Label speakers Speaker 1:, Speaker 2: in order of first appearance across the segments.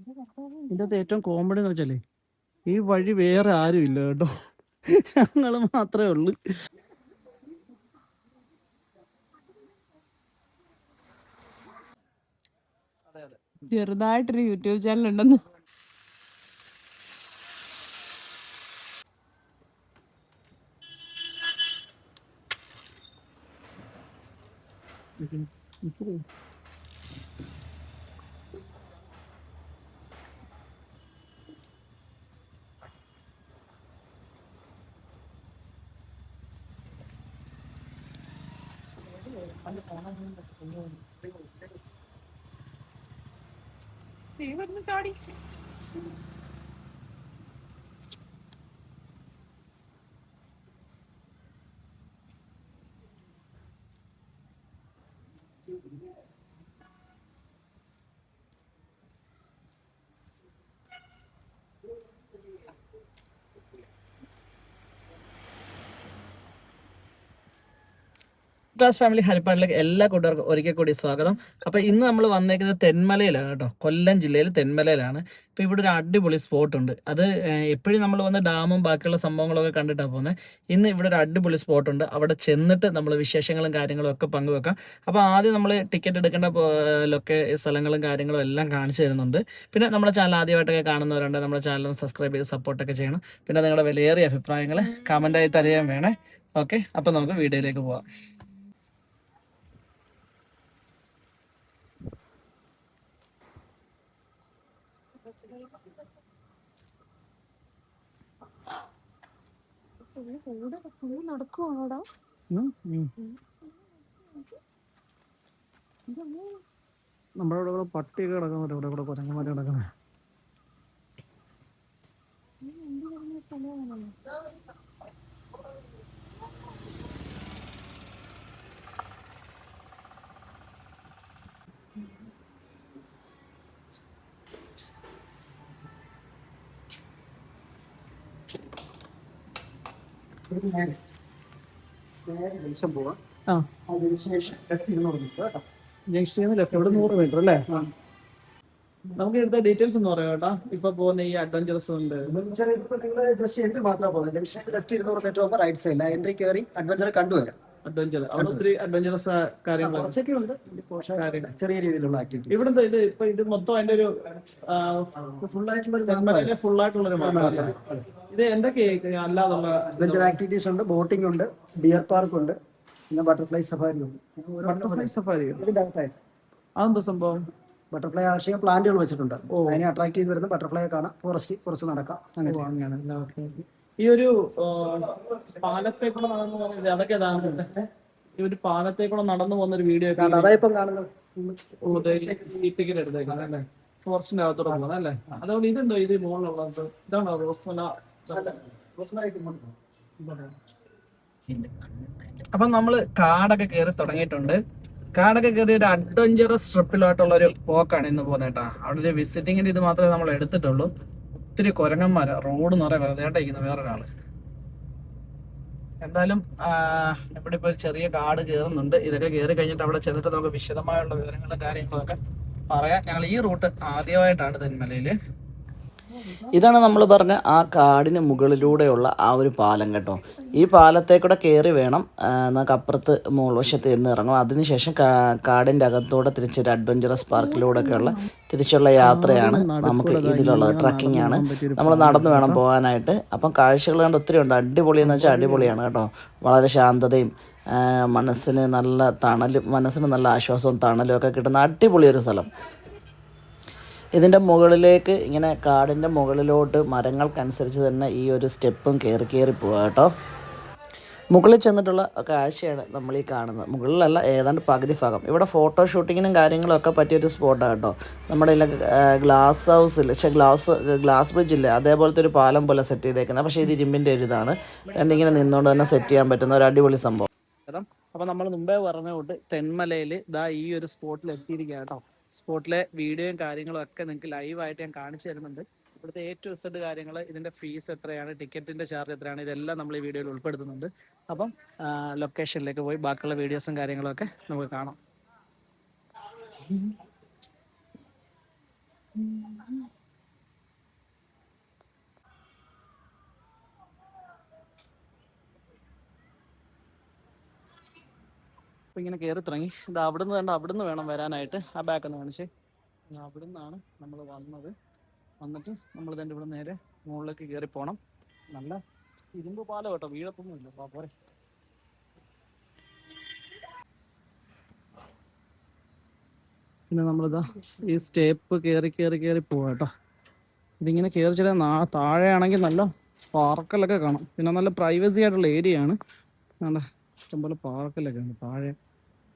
Speaker 1: ഇതിനകത്ത് ഏറ്റവും കോമഡി എന്ന് വെച്ചാലേ ഈ വഴി വേറെ ആരും ഇല്ല കേട്ടോ, ഞങ്ങൾ മാത്രമേ ഉള്ളൂ.
Speaker 2: ചെറുതായിട്ടൊരു യൂട്യൂബ് ചാനൽ ഉണ്ടെന്ന്. ചാടി
Speaker 1: ക്ലാസ് ഫാമിലി ഹരിപ്പാടിലേക്ക് എല്ലാ കൂട്ടുകാർക്കും ഒരിക്കൽ കൂടി സ്വാഗതം. അപ്പോൾ ഇന്ന് നമ്മൾ വന്നേക്കുന്നത് തെന്മലയിലാണ് കേട്ടോ, കൊല്ലം ജില്ലയിൽ തെന്മലയിലാണ്. ഇപ്പോൾ ഇവിടെ ഒരു അടിപൊളി സ്പോട്ട് ഉണ്ട്. അത് എപ്പോഴും നമ്മൾ വന്ന് ഡാമും ബാക്കിയുള്ള സംഭവങ്ങളൊക്കെ കണ്ടിട്ടാണ് പോകുന്നത്. ഇന്ന് ഇവിടെ ഒരു അടിപൊളി സ്പോട്ടുണ്ട്. അവിടെ ചെന്നിട്ട് നമ്മൾ വിശേഷങ്ങളും കാര്യങ്ങളും ഒക്കെ പങ്കുവെക്കാം. അപ്പോൾ ആദ്യം നമ്മൾ ടിക്കറ്റ് എടുക്കേണ്ട സ്ഥലങ്ങളും കാര്യങ്ങളും എല്ലാം കാണിച്ചു തരുന്നുണ്ട്. പിന്നെ നമ്മുടെ ചാനൽ ആദ്യമായിട്ടൊക്കെ കാണുന്നവരുണ്ട്, നമ്മുടെ ചാനൽ സബ്സ്ക്രൈബ് ചെയ്ത് സപ്പോർട്ടൊക്കെ ചെയ്യണം. പിന്നെ നിങ്ങളുടെ വിലയേറിയ അഭിപ്രായങ്ങൾ കമൻ്റായി തരുകയും വേണേ. ഓക്കെ, അപ്പോൾ നമുക്ക് വീഡിയോയിലേക്ക് പോവാം.
Speaker 2: നടക്കുവാണോടാ?
Speaker 1: നമ്മുടെ ഇവിടെ പട്ടിയൊക്കെ കിടക്കുന്നുണ്ട്, ഇവിടെ കൂടെ കുരങ്ങന്മാര് കിടക്കുന്നത്. ജംഗ്ഷനിൽ ലെഫ്റ്റ്, ഇവിടെ 100 മീറ്റർ അല്ലേ? നമുക്ക് എടുത്ത ഡീറ്റെയിൽസ് ഒന്ന് പറയാം കേട്ടോ. ഇപ്പൊ പോകുന്ന ഈ അഡ്വഞ്ചറസ് ഉണ്ട്,
Speaker 3: ജസ്റ്റ് എൻട്രി മാത്രമേ പോകുന്നത്. ജംഗ്ഷനിൽ ലെഫ്റ്റ് 200 മീറ്റർ പോകുമ്പോൾ റൈറ്റ് സൈഡിൽ എൻട്രി കയറി അഡ്വഞ്ചർ കണ്ടുവരാം.
Speaker 1: അഡ്വഞ്ചർ അവിടെ ഒത്തിരി അഡ്വഞ്ചറസ് കാര്യങ്ങൾ
Speaker 3: ചെറിയ രീതിയിലുള്ള ആക്ടിവിറ്റി.
Speaker 1: ഇവിടുത്തെ ഇത് മൊത്തം അതിന്റെ ഒരു
Speaker 3: ഫുൾ ആയിട്ടുള്ള
Speaker 1: ഇത് എന്തൊക്കെയാ അല്ലാതുള്ള
Speaker 3: അഡ്വഞ്ചർ ആക്ടിവിറ്റീസ് ഉണ്ട്. ബോട്ടിംഗ് ഉണ്ട്, ഡിയർ പാർക്ക് ഉണ്ട്, പിന്നെ ബട്ടർഫ്ലൈ സഫാരി ഉണ്ട്.
Speaker 1: ബട്ടർഫ്ലൈ സഫാരി
Speaker 3: ഇതിന്റെ അകത്തായിട്ട്
Speaker 1: അതെന്താ സംഭവം?
Speaker 3: ബട്ടർഫ്ലൈ ആർഷിക പ്ലാന്റുകൾ വെച്ചിട്ടുണ്ട്. അതിനെ അട്രാക്ട് ചെയ്ത് വരുന്ന ബട്ടർഫ്ലൈ കാണാം, ഫോറസ്റ്റ് കുറച്ച് നടക്കാം. അങ്ങനെ
Speaker 1: ഈ ഒരു പാലത്തെ കൂടെ നടന്നു പോകുന്നത് അതൊക്കെ ഈ ഒരു പാലത്തെ കൂടെ നടന്നു പോകുന്ന ഒരു വീഡിയോ
Speaker 3: അതായിപ്പം കാണുന്നത്.
Speaker 1: ടിക്കറ്റ് എടുത്തേക്കുന്നത് അല്ലേ? ഫോറസ്റ്റിന്റെ അകത്തോടെ പോകുന്നത് അല്ലേ? അതുകൊണ്ട് ഇതുണ്ടോ ഇത് മുകളിലുള്ളത്? ഇതാണോ റോസ്മല? അപ്പൊ നമ്മള് കാടൊക്കെ കയറി തുടങ്ങിയിട്ടുണ്ട്. കാടൊക്കെ കയറി ഒരു അഡ്വഞ്ചറസ് ട്രിപ്പിലോട്ടുള്ള ഒരു പോക്കാണ് ഇന്ന് പോകുന്നത് കേട്ടോ. അവിടെ ഒരു വിസിറ്റിങ്ങിന്റെ ഇത് മാത്രമേ നമ്മൾ എടുത്തിട്ടുള്ളൂ. ഒത്തിരി കുരങ്ങന്മാര് റോഡ് നിറയെ വെറുതെയായിട്ടിരിക്കുന്നു വേറൊരാള്. എന്തായാലും ഇവിടെ ഇപ്പൊ ഒരു ചെറിയ കാട് കയറുന്നുണ്ട്. ഇതൊക്കെ കയറി കഴിഞ്ഞിട്ട് അവിടെ ചെന്നിട്ട് നമുക്ക് വിശദമായുള്ള വിവരങ്ങളും കാര്യങ്ങളൊക്കെ പറയാം. ഞങ്ങൾ ഈ റൂട്ട് ആദ്യമായിട്ടാണ് തെന്മലയില്.
Speaker 4: ഇതാണ് നമ്മൾ പറഞ്ഞ ആ കാടിന് മുകളിലൂടെയുള്ള ആ ഒരു പാലം കേട്ടോ. ഈ പാലത്തെ കൂടെ കയറി വേണം നമുക്ക് അപ്പുറത്ത് മുകൾവശത്ത് എന്ന് ഇറങ്ങും. അതിനുശേഷം കാടിൻ്റെ അകത്തൂടെ തിരിച്ചൊരു അഡ്വഞ്ചറസ് പാർക്കിലൂടെയൊക്കെയുള്ള തിരിച്ചുള്ള യാത്രയാണ് നമുക്ക് ഇതിലുള്ളത്. ട്രക്കിംഗ് ആണ്, നമ്മൾ നടന്നു വേണം പോകാനായിട്ട്. അപ്പം കാഴ്ചകൾ കണ്ട് ഒത്തിരി ഉണ്ട്. അടിപൊളിയെന്ന് വെച്ചാൽ അടിപൊളിയാണ് കേട്ടോ. വളരെ ശാന്തതയും മനസ്സിന് നല്ല തണലും, മനസ്സിന് നല്ല ആശ്വാസവും തണലും ഒക്കെ കിട്ടുന്ന അടിപൊളി ഒരു സ്ഥലം. ഇതിൻ്റെ മുകളിലേക്ക് ഇങ്ങനെ കാടിൻ്റെ മുകളിലോട്ട് മരങ്ങൾക്കനുസരിച്ച് തന്നെ ഈ ഒരു സ്റ്റെപ്പും കയറി പോവുക കേട്ടോ. മുകളിൽ ചെന്നിട്ടുള്ള കാഴ്ചയാണ് നമ്മൾ ഈ കാണുന്നത്. മുകളിലല്ല, ഏതാണ്ട് പകുതി ഭാഗം. ഇവിടെ ഫോട്ടോ ഷൂട്ടിങ്ങിനും കാര്യങ്ങളൊക്കെ പറ്റിയൊരു സ്പോട്ടാണ് കേട്ടോ. നമ്മുടെ ഗ്ലാസ് ഹൗസിൽ ഗ്ലാസ് ബ്രിഡ്ജ് ഇല്ലേ, അതേപോലത്തെ ഒരു പാലം പോലെ സെറ്റ് ചെയ്തേക്കുന്നത്. പക്ഷേ ഇത് ഇരുമ്പിൻ്റെ ഒരു ഇതാണ്. രണ്ടിങ്ങനെ നിന്നുകൊണ്ട് തന്നെ സെറ്റ് ചെയ്യാൻ പറ്റുന്ന ഒരു അടിപൊളി സംഭവം.
Speaker 1: അപ്പോൾ നമ്മൾ മുമ്പേ പറഞ്ഞ കൊണ്ട് തെന്മലയിൽ ഈ ഒരു സ്പോട്ടിൽ എത്തിയിരിക്കുക കേട്ടോ. സ്പോട്ടിലെ വീഡിയോയും കാര്യങ്ങളും ഒക്കെ നിങ്ങൾക്ക് ലൈവായിട്ട് ഞാൻ കാണിച്ചു തരുന്നുണ്ട്. ഇവിടുത്തെ A to Z കാര്യങ്ങൾ, ഇതിൻ്റെ ഫീസ് എത്രയാണ്, ടിക്കറ്റിൻ്റെ ചാർജ് എത്രയാണ്, ഇതെല്ലാം നമ്മൾ ഈ വീഡിയോയിൽ ഉൾപ്പെടുത്തുന്നുണ്ട്. അപ്പം ലൊക്കേഷനിലേക്ക് പോയി ബാക്കിയുള്ള വീഡിയോസും കാര്യങ്ങളൊക്കെ നമുക്ക് കാണാം. അപ്പോൾ ഇങ്ങനെ കയറി തുടങ്ങി. ഇത് അവിടുന്ന് കണ്ട് അവിടുന്ന് വേണം വരാനായിട്ട്. ആ ബാക്കൊന്ന് കാണിച്ചേ. അവിടെ നിന്നാണ് നമ്മൾ വന്നത്. വന്നിട്ട് നമ്മൾ തന്നെ ഇവിടെ നേരെ മുകളിലേക്ക് കയറി പോകണം. നല്ല ഇരുമ്പ് പാലം കേട്ടോ, വീഴത്തൊന്നുമില്ല. അപ്പോൾ പോരെ. പിന്നെ നമ്മളിതാ ഈ സ്റ്റെപ്പ് കയറി കയറി കയറി പോവാം കേട്ടോ. ഇതിങ്ങനെ കയറി ചെല്ലാൻ താഴെയാണെങ്കിൽ നല്ല പാർക്കലൊക്കെ കാണാം. പിന്നെ നല്ല പ്രൈവസി ആയിട്ടുള്ള ഏരിയ ആണ്. നല്ല ഇഷ്ടംപോലെ പാർക്കലൊക്കെ ഉണ്ട് താഴെ.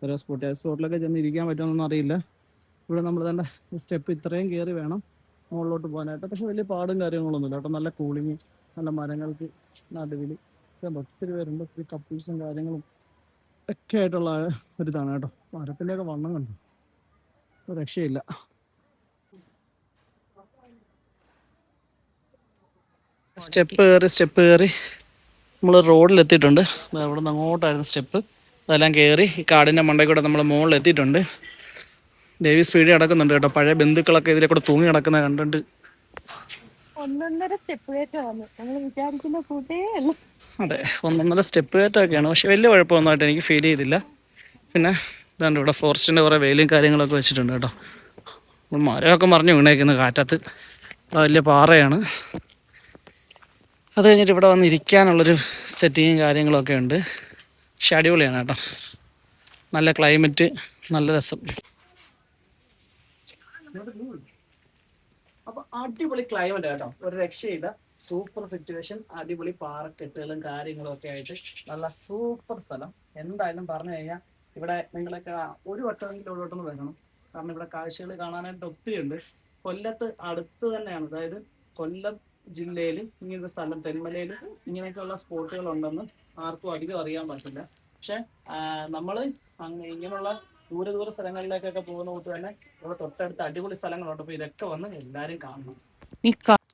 Speaker 1: ഓരോ സ്പോട്ടിലൊക്കെ ചെന്ന് ഇരിക്കാൻ പറ്റുമെന്നൊന്നും അറിയില്ല. ഇവിടെ നമ്മൾ തന്നെ സ്റ്റെപ്പ് ഇത്രയും കയറി വേണം മുകളിലോട്ട് പോകാനായിട്ട്. പക്ഷെ വലിയ പാടും കാര്യങ്ങളൊന്നുമില്ല കേട്ടോ. നല്ല കൂളിങ്, നല്ല മരങ്ങൾക്ക് നടുവിൽ ഒത്തിരി പേരുണ്ട്. ഒത്തിരി കപ്പിൾസും കാര്യങ്ങളും ഒക്കെ ആയിട്ടുള്ള ഒരിതാണ് കേട്ടോ. മരത്തിൻ്റെയൊക്കെ വണ്ണം കണ്ടു, ഒരു രക്ഷയില്ല. സ്റ്റെപ്പ് കയറി നമ്മൾ റോഡിലെത്തിയിട്ടുണ്ട്. അവിടെ നിന്ന് അങ്ങോട്ടായിരുന്നു സ്റ്റെപ്പ്. അതെല്ലാം കയറി ഈ കാടിൻ്റെ മണ്ടയിൽ കൂടെ നമ്മൾ മുകളിലെത്തിയിട്ടുണ്ട്. ദേവി സ്പീഡിൽ നടക്കുന്നുണ്ട് കേട്ടോ. പഴയ ബന്ധുക്കളൊക്കെ ഇതിലെ കൂടെ തൂങ്ങി കിടക്കുന്നത് കണ്ടിട്ട്.
Speaker 2: 1.5 സ്റ്റെപ്പ് കയറ്റമാണ് നമ്മൾ വിചാരിക്കുന്ന കൂട്ടേ അല്ല.
Speaker 1: അതെ, 1.5 സ്റ്റെപ്പ് കയറ്റമൊക്കെയാണ്. പക്ഷെ വലിയ കുഴപ്പമൊന്നുമായിട്ട് എനിക്ക് ഫീൽ ചെയ്തില്ല. പിന്നെ ഇതാണ്ട് ഇവിടെ ഫോറസ്റ്റിൻ്റെ കുറേ വേലും കാര്യങ്ങളൊക്കെ വെച്ചിട്ടുണ്ട് കേട്ടോ. മരമൊക്കെ മറിഞ്ഞ് വീണേക്കുന്നത് കാറ്റത്ത്. വലിയ പാറയാണ്. അത് കഴിഞ്ഞിട്ട് ഇവിടെ വന്ന് ഇരിക്കാനുള്ളൊരു സെറ്റിങ്ങും കാര്യങ്ങളൊക്കെ ഉണ്ട്. പക്ഷെ അടിപൊളിയാണ് കേട്ടോ. നല്ല ക്ലൈമറ്റ്, നല്ല രസം. അപ്പോൾ അടിപൊളി ക്ലൈമറ്റ് കേട്ടോ, ഒരു രക്ഷയില്ല. സൂപ്പർ സിറ്റുവേഷൻ, അടിപൊളി പാറക്കെട്ടുകളും കാര്യങ്ങളും ഒക്കെ ആയിട്ട് നല്ല സൂപ്പർ സ്ഥലം. എന്തായാലും പറഞ്ഞു കഴിഞ്ഞാൽ ഇവിടെ നിങ്ങളൊക്കെ ഒരു വട്ടമെങ്കിലും ഒരു വട്ടം വരണം. കാരണം ഇവിടെ കാഴ്ചകൾ കാണാനായിട്ട് ഒത്തിരി ഉണ്ട്. കൊല്ലത്ത് അടുത്ത് തന്നെയാണ്, അതായത് കൊല്ലം ജില്ലയിൽ ഇങ്ങനത്തെ സ്ഥലം തെന്മലയിൽ ഇങ്ങനെയൊക്കെയുള്ള സ്പോട്ടുകൾ ഉണ്ടെന്ന് ആർക്കും അധികം അറിയാൻ പറ്റില്ല. പക്ഷെ നമ്മൾ ഇങ്ങനെയുള്ള ദൂര സ്ഥലങ്ങളിലേക്കൊക്കെ പോകുന്ന കൂട്ട് തന്നെ ഇവിടെ തൊട്ടടുത്ത് അടിപൊളി സ്ഥലങ്ങളുണ്ട്. അപ്പോൾ ഇതൊക്കെ വന്ന് എല്ലാവരും കാണണം.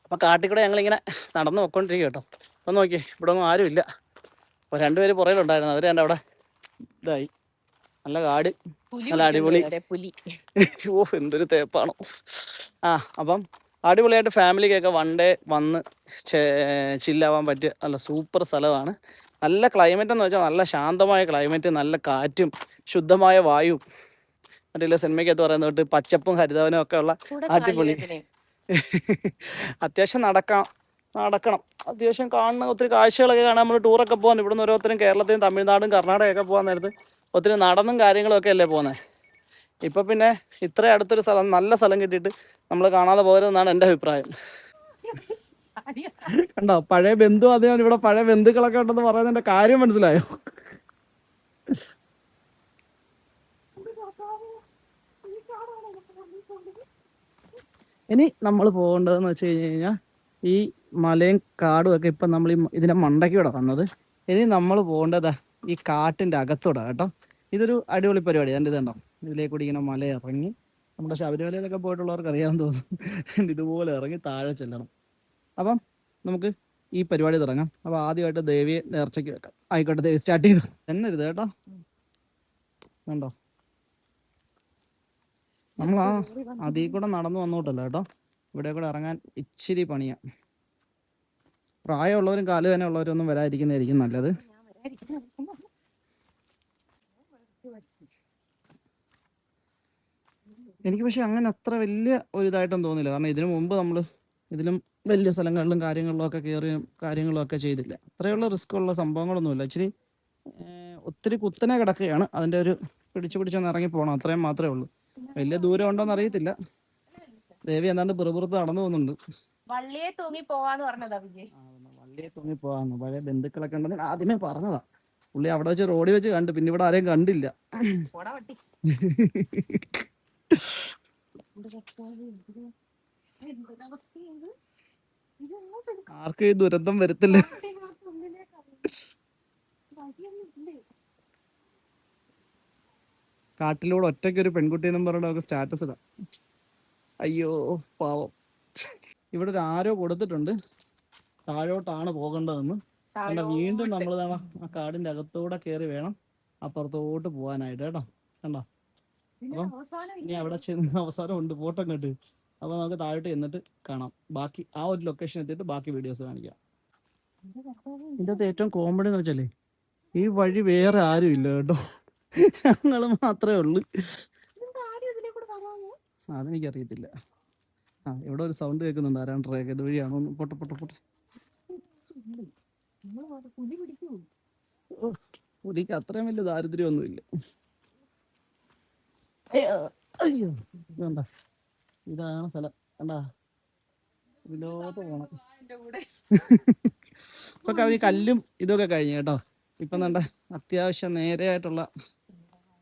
Speaker 1: അപ്പോൾ കാട്ടിൽ കൂടെ ഞങ്ങളിങ്ങനെ നടന്നു പോയിക്കൊണ്ടിരിക്കും കേട്ടോ. അപ്പം നോക്കിയേ, ഇവിടെ ഒന്നും ആരുമില്ല. അപ്പോൾ 2 പേര് പുറകിലുണ്ടായിരുന്നു. അവർ തന്നെ അവിടെ ഇതായി. നല്ല കാട്, നല്ല അടിപൊളി. ഓ എന്തൊരു തേപ്പാണോ. അപ്പം അടിപൊളിയായിട്ട് ഫാമിലിക്കൊക്കെ വൺ ഡേ വന്ന് ചില്ലാവാൻ പറ്റിയ നല്ല സൂപ്പർ സ്ഥലമാണ്. നല്ല ക്ലൈമറ്റ് എന്ന് വെച്ചാൽ നല്ല ശാന്തമായ ക്ലൈമറ്റ്, നല്ല കാറ്റും ശുദ്ധമായ വായുവും. മറ്റേ സിനിമയ്ക്കകത്ത് പറയുന്നത് തൊട്ട് പച്ചപ്പും ഹരിതവനും ഒക്കെ ഉള്ള അടിപൊളി. അത്യാവശ്യം നടക്കണം. അത്യാവശ്യം കാണുന്ന ഒത്തിരി കാഴ്ചകളൊക്കെ കാണാൻ നമ്മൾ ടൂറൊക്കെ പോകാൻ ഇവിടുന്ന് ഓരോരുത്തരും കേരളത്തിലും തമിഴ്നാടും കർണാടകയൊക്കെ പോകാൻ നേരത്ത് ഒത്തിരി നടന്നും കാര്യങ്ങളൊക്കെ അല്ലേ പോകുന്നത്. ഇപ്പം പിന്നെ ഇത്ര അടുത്തൊരു സ്ഥലം, നല്ല സ്ഥലം കിട്ടിയിട്ട് നമ്മൾ കാണാതെ പോകരുതെന്നാണ് എൻ്റെ അഭിപ്രായം. കണ്ടോ, പഴയ ബന്ധു അദ്ദേഹം ഇവിടെ പഴയ ബന്ധുക്കളൊക്കെ ഉണ്ടെന്ന് പറയുന്നതിന്റെ കാര്യം മനസ്സിലായോ? ഇനി നമ്മൾ പോകേണ്ടതെന്ന് വെച്ച് കഴിഞ്ഞാൽ ഈ മലയും കാടും ഒക്കെ ഇപ്പം നമ്മൾ ഇതിൻ്റെ മണ്ടയ്ക്കൂടെ വന്നത്. ഇനി നമ്മൾ പോകേണ്ടതാ ഈ കാട്ടിൻ്റെ അകത്തൂടെ കേട്ടോ. ഇതൊരു അടിപൊളി പരിപാടി. എൻ്റെ ഇതുണ്ടോ, ഇതിലേക്കൂടി ഇങ്ങനെ മല ഇറങ്ങി, നമ്മുടെ ശബരിമലയിലൊക്കെ പോയിട്ടുള്ളവർക്ക് അറിയാമെന്ന് തോന്നുന്നു. ഇതുപോലെ ഇറങ്ങി താഴെ ചെല്ലണം. അപ്പം നമുക്ക് ഈ പരിപാടി തുടങ്ങാം. അപ്പോൾ ആദ്യമായിട്ട് ദേവിയെ നേർച്ചയ്ക്ക് വെക്കാം. ആയിക്കോട്ടെ, ദേവി സ്റ്റാർട്ട് ചെയ്തു തന്നെ ഇരുത് കേട്ടോ. കണ്ടോ, നമ്മൾ അതിൽ കൂടെ നടന്നു വന്നോട്ടല്ല കേട്ടോ. ഇവിടെ കൂടെ ഇറങ്ങാൻ ഇച്ചിരി പണിയാ. പ്രായമുള്ളവരും കാല് തന്നെ ഉള്ളവരും ഒന്നും വരാതിരിക്കുന്നതായിരിക്കും നല്ലത്. എനിക്ക് പക്ഷെ അങ്ങനെ അത്ര വലിയ ഒരു ഇതായിട്ടൊന്നും തോന്നില്ല. കാരണം ഇതിനു മുമ്പ് നമ്മൾ ഇതിലും വലിയ സ്ഥലങ്ങളിലും കാര്യങ്ങളിലും ഒക്കെ കയറിയും കാര്യങ്ങളും ഒക്കെ ചെയ്തില്ല. അത്രയുള്ള റിസ്ക് ഉള്ള സംഭവങ്ങളൊന്നുമില്ല. ഇച്ചിരി ഒത്തിരി കുത്തനെ കിടക്കുകയാണ്. അതിൻ്റെ ഒരു പിടിച്ചൊന്ന് ഇറങ്ങി പോകണം, അത്രയും മാത്രമേ ഉള്ളൂ. വലിയ ദൂരം ഉണ്ടോന്ന് അറിയത്തില്ല. ദേവി എന്താണ്ട് പിറുപിറുത്ത് നടന്നു പോകുന്നുണ്ട്.
Speaker 2: വള്ളിയെ തൂങ്ങി പോവാന്ന് പറഞ്ഞതാ വിജേഷ്.
Speaker 1: വള്ളിയെ തൂങ്ങി പോവാന്ന് പഴയ ബന്ധുക്കളൊക്കെ ഉണ്ടെന്ന് ആദ്യമേ പറഞ്ഞതാ. പുള്ളി അവിടെ വെച്ച് റോഡിൽ വെച്ച് കണ്ടു, പിന്നെ ഇവിടെ ആരെയും കണ്ടില്ല. ആർക്കും ഈ ദുരന്തം വരത്തില്ല. കാട്ടിലൂടെ ഒറ്റയ്ക്കൊരു പെൺകുട്ടി എന്നും പറഞ്ഞ നമുക്ക് സ്റ്റാറ്റസ് ഇടാം. അയ്യോ പാവം. ഇവിടെ ഒരു ആരോ കൊടുത്തിട്ടുണ്ട്, താഴോട്ടാണ് പോകേണ്ടതെന്ന്. വീണ്ടും നമ്മൾ ആ കാടിന്റെ അകത്തൂടെ കയറി വേണം അപ്പുറത്തോട്ട് പോകാനായിട്ട് കേട്ടോ. കണ്ടോ, അപ്പം ഇനി അവിടെ ചെന്ന് അവസാനം ഉണ്ട് ഫോട്ടോ കണ്ട്. അപ്പൊ നമുക്ക് താഴോട്ട് ചെന്നിട്ട് കാണാം. ബാക്കി ആ ഒരു ലൊക്കേഷൻ എത്തിയിട്ട് ബാക്കി വീഡിയോസ് കാണിക്കാം. ഇതിൻ്റെ അകത്ത് ഏറ്റവും കോമഡി എന്ന് വെച്ചാലേ ഈ വഴി വേറെ ആരും ഇല്ല കേട്ടോ. ഞങ്ങൾ മാത്രമേ ഉള്ളൂ.
Speaker 2: ഇതെന്താ ആരും ഇതിലെ കൂടെ വരാമോ?
Speaker 1: അതെനിക്കറിയത്തില്ല. ഇവിടെ ഒരു സൗണ്ട് കേൾക്കുന്നുണ്ട്. ആരാണ്ട് ട്രേക്ക് ഇത് വഴിയാണോ? പൊട്ടെ പൊട്ടെ പൊട്ടെ.
Speaker 2: പുലി പിടിക്കൂ.
Speaker 1: പുലിക്ക് അത്രയും വലിയ ദാരിദ്ര്യമൊന്നുമില്ല. അയ്യോ ഇതെന്താ, ഇതാണ് സ്ഥലം കണ്ടാ, ഇതിലോട്ട് പോണം. ഇപ്പൊ കഴിഞ്ഞ് കല്ലും ഇതൊക്കെ കഴിഞ്ഞു കേട്ടോ. ഇപ്പം കണ്ട അത്യാവശ്യം നേരെയായിട്ടുള്ള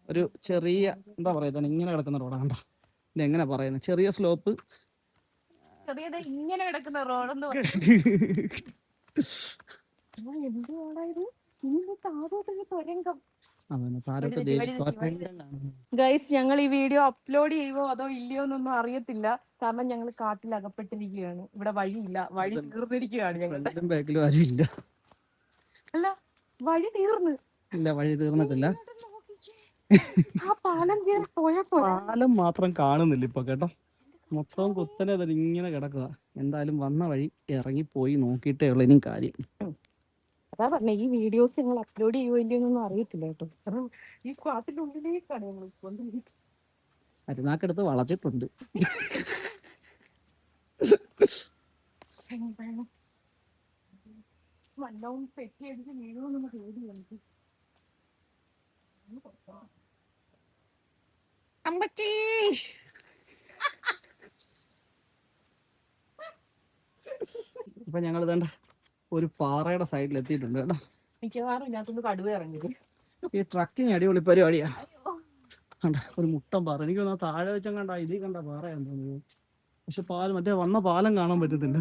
Speaker 1: ഒരു ചെറിയ എന്താ പറയുക, ഇങ്ങനെ കിടക്കുന്ന റോഡാണ് കണ്ടോ. ഇത് എങ്ങനെ പറയുന്നത്, ചെറിയ സ്ലോപ്പ്.
Speaker 2: ചെറിയത് ഇങ്ങനെ കിടക്കുന്ന റോഡെന്ന് എന്ത് റോഡായത്? ഇന്ന് താഴോട്ടൊരു തുരങ്കം. ഗൈസ്, ഞങ്ങൾ ഈ വീഡിയോ അപ്ലോഡ് ചെയ്യുമോ അതോ ഇല്ലയോ എന്നൊന്നും അറിയത്തില്ല. കാരണം ഞങ്ങൾ കാട്ടിൽ അകപ്പെട്ടിരിക്കുകയാണ്. ഇവിടെ വഴിയില്ല, വഴി തീർന്നിരിക്കുകയാണ്. ഞങ്ങളുടെ
Speaker 1: ബാക്കിലും ആരും ഇല്ല.
Speaker 2: അല്ല, വഴി തീർന്നു.
Speaker 1: ഇല്ല, വഴി തീർന്നിട്ടില്ല.
Speaker 2: ആ പാലം കയറി പോയപ്പോ
Speaker 1: പാലം മാത്രം കാണുന്നില്ല ഇപ്പൊ കേട്ടോ. മൊത്തം കുത്തനെ തന്നെ ഇങ്ങനെ കിടക്കുക. എന്തായാലും വന്ന വഴി ഇറങ്ങിപ്പോയി നോക്കിയിട്ടേ ഉള്ളൂ ഇനി കാര്യം.
Speaker 2: അതാ പറഞ്ഞ, ഈ വീഡിയോസ് ഞങ്ങൾ അപ്ലോഡ് ചെയ്യുമോ ഇല്ലയോ എന്നൊന്നും അറിയത്തില്ല കേട്ടോ. കാരണം ഈ കാട്ടിന്റെ ഉള്ളിലേക്കാണ് ഞങ്ങൾ കൊണ്ടിരിക്കുന്നത്.
Speaker 1: അരുനാക്കെടുത്ത് വളച്ചിട്ടുണ്ട്.
Speaker 2: വല്ലവും പെറ്റി അടിച്ച് വീഴുമെന്ന് പേടി നമുക്ക്.
Speaker 1: അമ്പച്ചി ഇപ്പൊ ഞങ്ങൾ ഇതേണ്ട ഒരു പാറയുടെ സൈഡിൽ എത്തിയിട്ടുണ്ട് കേട്ടോ.
Speaker 2: മിക്കവാറും ഇതിനകത്തുനിന്ന് കടുവ ഇറങ്ങിയത്.
Speaker 1: ഈ ട്രക്കിങ് അടിപൊളി പരിപാടിയാ. കണ്ട ഒരു മുട്ടൻ പാറ, എനിക്ക് തോന്നുന്നു താഴെ വെച്ചാൽ കണ്ട ഇതിൽ കണ്ട പാറയാന്ന് തോന്നുന്നു. പക്ഷെ പാലം മറ്റേ വന്ന പാലം കാണാൻ പറ്റത്തില്ല.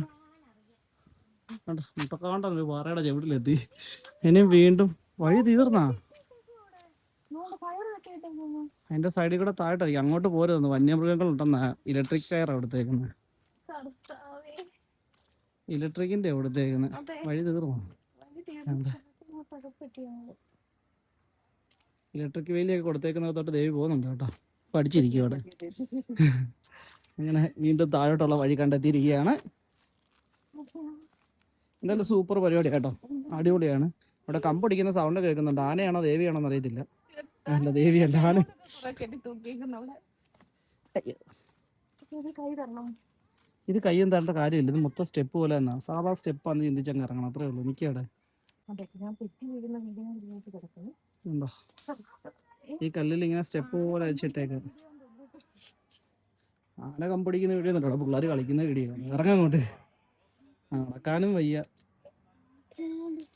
Speaker 1: കണ്ട മുട്ടക്കാണ്ട ഒരു പാറയുടെ ചവിട്ടിലെത്തി. ഇനിയും വീണ്ടും വഴി തീർന്നാ. അതിന്റെ സൈഡിൽ കൂടെ താഴോട്ടായിരിക്കും, അങ്ങോട്ട് പോരുന്നു. വന്യമൃഗങ്ങൾ ഉണ്ടെന്നാ ഇലക്ട്രിക് കയർ അവിടുത്തേക്കുന്നത്. ഇലക്ട്രിക്കിന്റെ അവിടുത്തേക്കുന്നത്. വഴി തീർന്നു. ഇലക്ട്രിക് വേലിയൊക്കെ കൊടുത്തേക്കുന്നതോട്ട് ദേവി പോകുന്നുണ്ട് കേട്ടോ. പഠിച്ചിരിക്കും അവിടെ. അങ്ങനെ വീണ്ടും താഴോട്ടുള്ള വഴി കണ്ടെത്തിയിരിക്കുകയാണ്. എന്തായാലും സൂപ്പർ പരിപാടി കേട്ടോ, അടിപൊളിയാണ്. അവിടെ കമ്പടിക്കുന്ന സൗണ്ട് കേൾക്കുന്നുണ്ട്. ആനയാണോ ദേവിയാണോ എന്ന് അറിയത്തില്ല. അല്ല, ദേവിയല്ല, ആന. ഇത് കയ്യും തരേണ്ട കാര്യമില്ല. ഇത് മൊത്തം സ്റ്റെപ്പ് പോലെ തന്നെ, സാധാ സ്റ്റെപ്പാന്ന് ചിന്തിച്ചങ്ങ് ഇറങ്ങണം, അത്രേ ഉള്ളൂ. എനിക്കവിടെ ഉണ്ടോ ഈ കല്ലിൽ ഇങ്ങനെ സ്റ്റെപ്പ് പോലെ അയച്ചിട്ടേക്കാം. ആന കമ്പടിക്കുന്ന വീഡിയോ ഒന്നുണ്ടോ, പിള്ളേർ കളിക്കുന്ന വീഡിയോ. ഇറങ്ങാൻ അങ്ങോട്ട്. നടക്കാനും വയ്യ.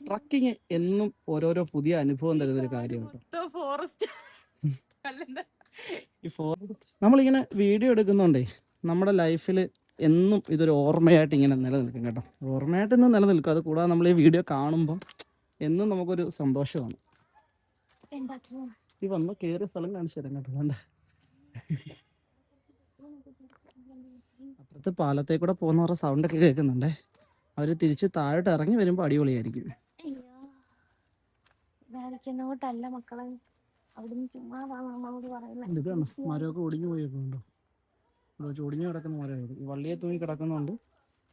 Speaker 1: ട്രക്കിങ് എന്നും ഓരോരോ പുതിയ അനുഭവം തരുന്നൊരു കാര്യമാണ്. നമ്മളിങ്ങനെ വീഡിയോ എടുക്കുന്നുണ്ടേ നമ്മുടെ ലൈഫിൽ എന്നും ഇതൊരു ഓർമ്മയായിട്ട് ഇങ്ങനെ നിലനിൽക്കും കേട്ടോ. ഓർമ്മയായിട്ട് ഇന്ന് നിലനിൽക്കും. അത് കൂടാതെ നമ്മൾ ഈ വീഡിയോ കാണുമ്പോൾ എന്നും നമുക്കൊരു സന്തോഷമാണ്. ഈ വന്ന് കയറിയ സ്ഥലം കാണിച്ചു തരാം കേട്ടോ. വേണ്ട, അപ്പുറത്ത് പാലത്തെ കൂടെ പോകുന്നവരുടെ സൗണ്ടൊക്കെ കേൾക്കുന്നുണ്ടേ. അവർ തിരിച്ച് താഴോട്ട് ഇറങ്ങി വരുമ്പോൾ അടിപൊളിയായിരിക്കും.
Speaker 2: ല്ല മക്കളെ, അവിടുന്ന് ചുമ്മാ
Speaker 1: ഇതാണ് മരമൊക്കെ ഒടിഞ്ഞു പോയേക്കുന്നുണ്ടോ. ഒടിഞ്ഞു കിടക്കുന്ന മരം. ഈ വള്ളിയെ തൂങ്ങി കിടക്കുന്നുണ്ട്.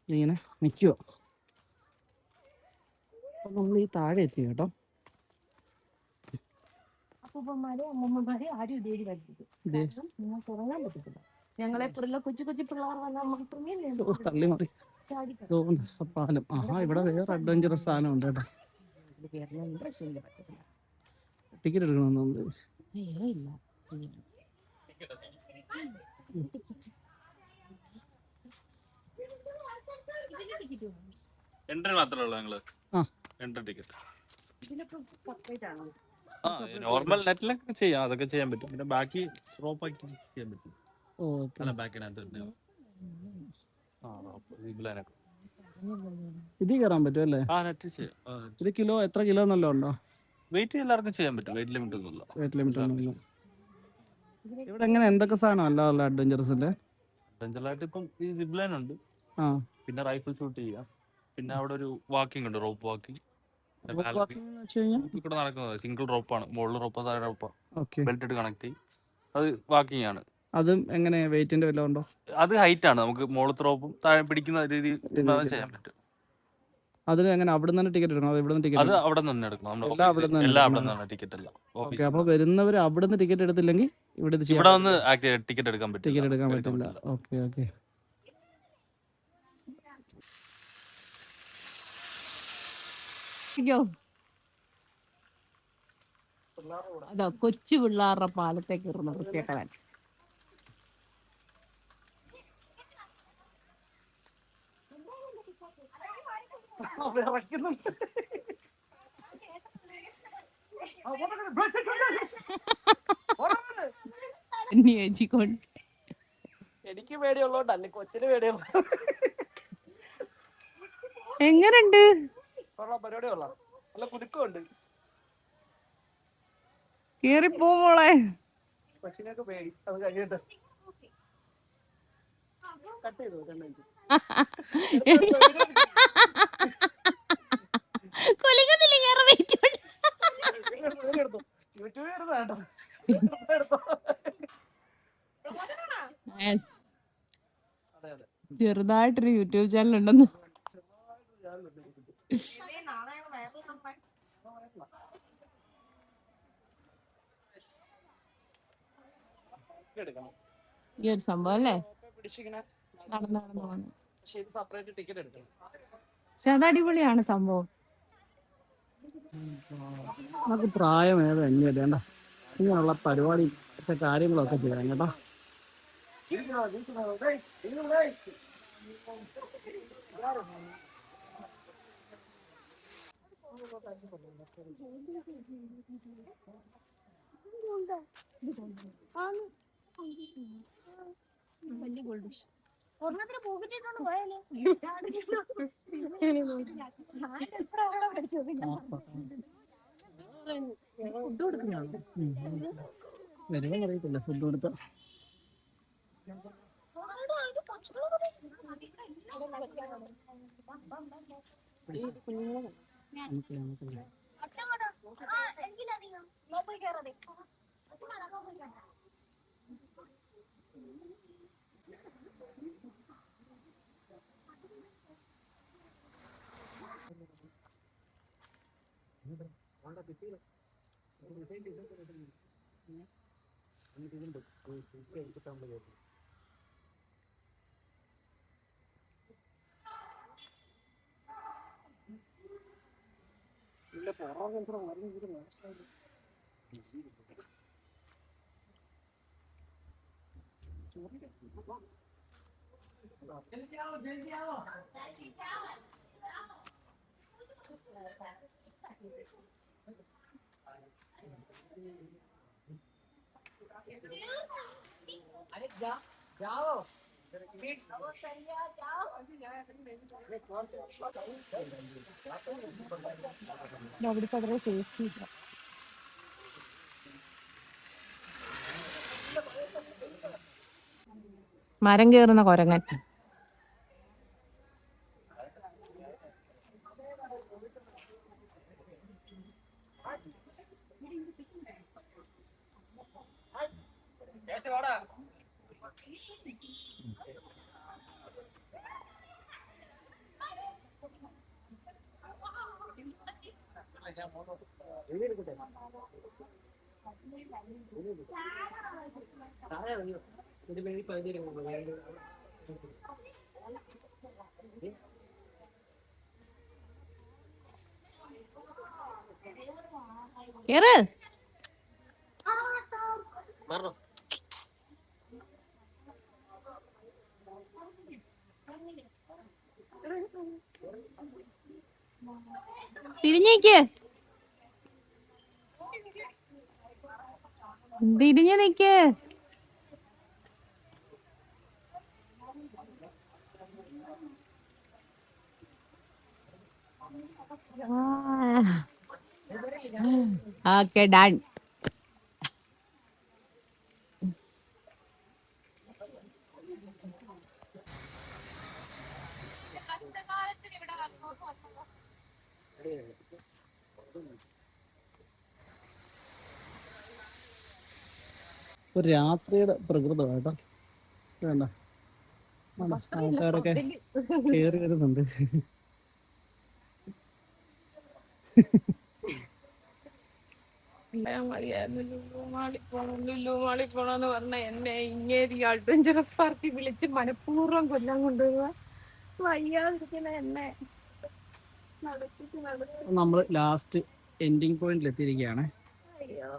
Speaker 1: ഇങ്ങനെ നിൽക്കുക. അപ്പൊ നമ്മൾ ഈ താഴെ എത്തി കേട്ടോ.
Speaker 2: അപ്പൂപ്പന്മാരെ അമ്മൂമ്മമാരെ ആരും ഇതേരി കളിപ്പിക്കും. നിങ്ങൾക്ക് ഉറങ്ങാൻ പറ്റത്തില്ല. ഞങ്ങളെ പോലുള്ള കൊച്ചു കൊച്ചു പിള്ളേർ വന്നാൽ നമുക്ക്
Speaker 1: തള്ളി മാറി പാലം. ആഹാ, ഇവിടെ വേറെ അഡ്വഞ്ചറസ് സാധനം ഉണ്ട് കേട്ടോ. ടിക്കറ്റ് എടുക്കണമെന്നുണ്ട്.
Speaker 5: എൻട്രി മാത്രമേ ഉള്ളൂ ഞങ്ങള്. എൻട്രി ടിക്കറ്റ് നോർമൽ നെറ്റിലൊക്കെ ചെയ്യാം, അതൊക്കെ ചെയ്യാൻ പറ്റും. പിന്നെ ബാക്കി റോപ്പ് ആക്കി ചെയ്യാൻ പറ്റും. അല്ല, ബാക്കിനകത്ത്
Speaker 1: ഇതിൽ കയറാൻ പറ്റും അല്ലേ? ഇത് കിലോ എത്ര കിലോ എന്നല്ലോ ഉണ്ടോ?
Speaker 5: വെയിറ്റ് എല്ലാവർക്കും ചെയ്യാൻ പറ്റും. വെയിറ്റ് ലിമിറ്റ് ഒന്നുമില്ല.
Speaker 1: വെയിറ്റ് ലിമിറ്റ് ഒന്നുമില്ല. ഇവിടെ എങ്ങനെ എന്തൊക്കെ സാധനം അല്ല അഡ്വഞ്ചറസിന്റെ?
Speaker 5: അഡ്വഞ്ചറായിട്ട് ഇപ്പം ഈ സിപ്പ് ലൈൻ ഉണ്ട്, പിന്നെ റൈഫിൾ ഷൂട്ട് ചെയ്യാം, പിന്നെ അവിടെ ഒരു വാക്കിംഗ് ഉണ്ട്, റോപ്പ് വാക്കിംഗ്. ഇവിടെ നടക്കുന്നത് സിംഗിൾ റോപ്പാണ്. മുകളിൽ റോപ്പ്, താഴെ റോപ്പ്, ബെൽറ്റ് ഇട്ട് കണക്ട് ചെയ്യും. അത് വാക്കിംഗ് ആണ്.
Speaker 1: അതും എങ്ങനെ വെയിറ്റിന്റെ വല്ലതും ഉണ്ടോ?
Speaker 5: അത് ഹൈറ്റ് ആണ്. നമുക്ക് മുകളിലത്തെ റോപ്പും താഴെ പിടിക്കുന്ന രീതിയിൽ ചെയ്യാൻ പറ്റും.
Speaker 1: അതിന് എങ്ങനെ അവിടെ നിന്ന് തന്നെ ടിക്കറ്റ് എടുക്കണം? അത് ഇവിടെ നിന്ന്
Speaker 5: അത്
Speaker 1: ടിക്കറ്റ്
Speaker 5: അവിടെ നിന്ന് തന്നെ എടുക്കണം. നമ്മുടെ
Speaker 1: എല്ലാം അവിടെ
Speaker 5: ഓഫീസ്
Speaker 1: നിന്ന്
Speaker 5: എല്ലാം അവിടെ
Speaker 1: എടുക്കണം.
Speaker 5: നിന്നാണ് ടിക്കറ്റ് എല്ലാം.
Speaker 1: ഓക്കെ,
Speaker 5: ഓഫീസിൽ
Speaker 1: അപ്പോൾ
Speaker 5: നിന്നാണ്.
Speaker 1: വരുന്നവർ അവിടെ നിന്ന് ടിക്കറ്റ് എടുത്തില്ലെങ്കിൽ ഇവിടെ ഇത് ചെയ്യാൻ
Speaker 5: ഇവിടെ വന്ന് ടിക്കറ്റ് എടുക്കാൻ പറ്റില്ല.
Speaker 1: ടിക്കറ്റ് എടുക്കാൻ
Speaker 5: എടുക്കാൻ
Speaker 1: പറ്റില്ല.
Speaker 5: പറ്റില്ല.
Speaker 1: Okay okay.
Speaker 2: അയ്യോ അതോ കൊച്ചു പിള്ളേരുടെ പാലത്തേക്ക് ഇറുന്ന വൃത്തിയാക്കാൻ. ചേച്ചിക്കൊണ്ട്
Speaker 1: എനിക്ക് പേടിയുള്ളോണ്ടല്ലേ, കൊച്ചിന് പേടിയുള്ള.
Speaker 2: എങ്ങനുണ്ട്?
Speaker 1: പരിപാടി കൊള്ളാം, നല്ല കുലുക്കമുണ്ട്.
Speaker 2: കേറിപ്പോ മോളെ.
Speaker 1: കൊച്ചിനൊക്കെ പേടി. അത് കഴിഞ്ഞിട്ട് കട്ട് ചെയ്തു
Speaker 2: കൊലിക്കുന്നില്ല, കേറി വെയിറ്റ്
Speaker 1: യൂട്യൂബ് എടുത്തോ. അതെ അതെ.
Speaker 2: ചെറുതായിട്ടൊരു യൂട്യൂബ് ചാനൽ ഉണ്ടെന്ന്. ഈ ഒരു സംഭവം അല്ലേ നടന്നു നടന്നു പോകുന്നു. പക്ഷെ അത് അടിപൊളിയാണ് സംഭവം.
Speaker 1: നമുക്ക് പ്രായം ഏത് തന്നെയല്ല, വേണ്ട ഇങ്ങനെയുള്ള പരിപാടി കാര്യങ്ങളൊക്കെ ചെയ്യാം കേട്ടോ. വരുമ്പോ അറിയത്തില്ല ഫുഡ് കൊടുത്ത.
Speaker 2: അവിടുത്തെ അത്ര ടേസ്റ്റ് ഇല്ല. മരം കയറുന്ന കൊരങ്ങൻ. കേറ്. തിരിഞ്ഞേക്ക്, തിരിഞ്ഞു നിക്ക്. Okay done.
Speaker 1: ഒരു രാത്രിയുടെ പ്രകൃതം കേട്ടോ. വേണ്ട ആൾക്കാരൊക്കെ കയറി വരുന്നുണ്ട്.
Speaker 2: ലുലു മാളിൽ പോണെന്ന് പറഞ്ഞ എന്നെ ഇങ്ങേരി അഡ്വഞ്ചറസ് പാർട്ടി വിളിച്ച് മനഃപൂർവ്വം കൊല്ലാൻ കൊണ്ടുപോവുക. വയ്യാതിരിക്കുന്ന എന്നെ
Speaker 1: നമ്മൾ ലാസ്റ്റ് എൻഡിങ് പോയിന്റിൽ എത്തിയിരിക്കുകയാണ്.
Speaker 2: അയ്യോ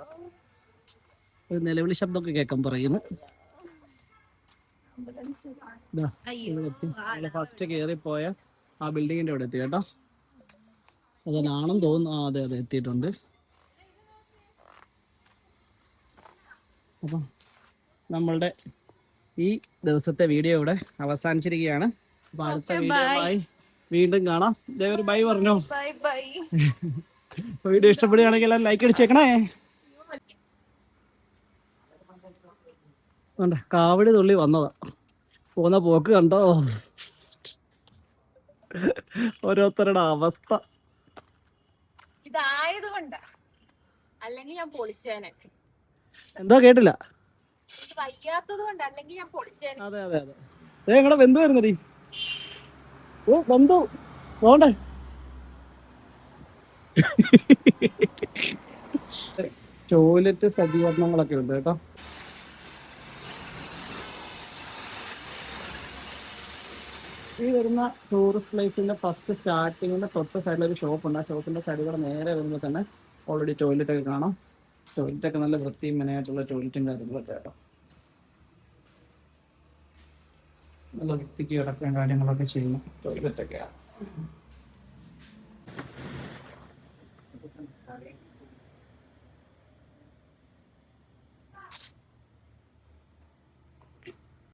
Speaker 1: ഒരു നിലവിളി ശബ്ദമൊക്കെ കേൾക്കാൻ പറയുന്നു. ഫസ്റ്റ് കയറിപ്പോയ ആ ബിൽഡിങ്ങിന്റെ അവിടെ എത്തി കേട്ടോ. അതിനാണെന്ന് തോന്നുന്നു. ആ അതെ അതെ എത്തിയിട്ടുണ്ട്. അപ്പം നമ്മളുടെ ഈ ദിവസത്തെ വീഡിയോ ഇവിടെ അവസാനിച്ചിരിക്കുകയാണ്. അപ്പൊ അടുത്ത വീഡിയോയുമായി വീണ്ടും കാണാം. ഒരു ബൈ പറഞ്ഞോ.
Speaker 2: Bye bye.
Speaker 1: വീഡിയോ ഇഷ്ടപ്പെടുകയാണെങ്കിൽ എല്ലാം ലൈക്ക് അടിച്ചേക്കണേ. കാവടി തുള്ളി വന്നതാ. പോകുന്ന പോക്ക് കണ്ടോ ഓരോരുത്തരുടെ അവസ്ഥ.
Speaker 2: ഇതായത് കൊണ്ടാ, അല്ലെങ്കിൽ ഞാൻ പൊളിച്ചേനെ.
Speaker 1: എന്താ കേട്ടില്ല?
Speaker 2: വയ്യാത്തത് കൊണ്ട്, അല്ലെങ്കിൽ ഞാൻ പൊളിച്ചേനെ.
Speaker 1: അതെ അതെ അതെ. നിങ്ങളെ ബന്ധു വരുന്നടി. ഓ ബന്ധു പോണ്ടേ. ടോയ്ലറ്റ് സജ്ജീകരണങ്ങളൊക്കെ ഉണ്ട് കേട്ടോ. ഈ വരുന്ന ടൂറിസ്റ്റ് പ്ലേസിന്റെ ഫസ്റ്റ് സ്റ്റാർട്ടിങ്ങിന്റെ തൊട്ട് സൈഡിൽ ഒരു ഷോപ്പ് ഉണ്ട്. ആ ഷോപ്പിന്റെ സൈഡിൽ കൂടെ നേരെ വരുമ്പോൾ തന്നെ ഓൾറെഡി ടോയ്ലറ്റ് ഒക്കെ കാണാം. ടോയ്ലറ്റ് ഒക്കെ നല്ല വൃത്തിയും മെനയായിട്ടുള്ള ടോയ്ലറ്റും കാര്യങ്ങളൊക്കെ കേട്ടോ. നല്ല വൃത്തിക്ക് കിടക്കാൻ കാര്യങ്ങളൊക്കെ ചെയ്യുന്നു ടോയ്ലറ്റ് ഒക്കെയാണ്.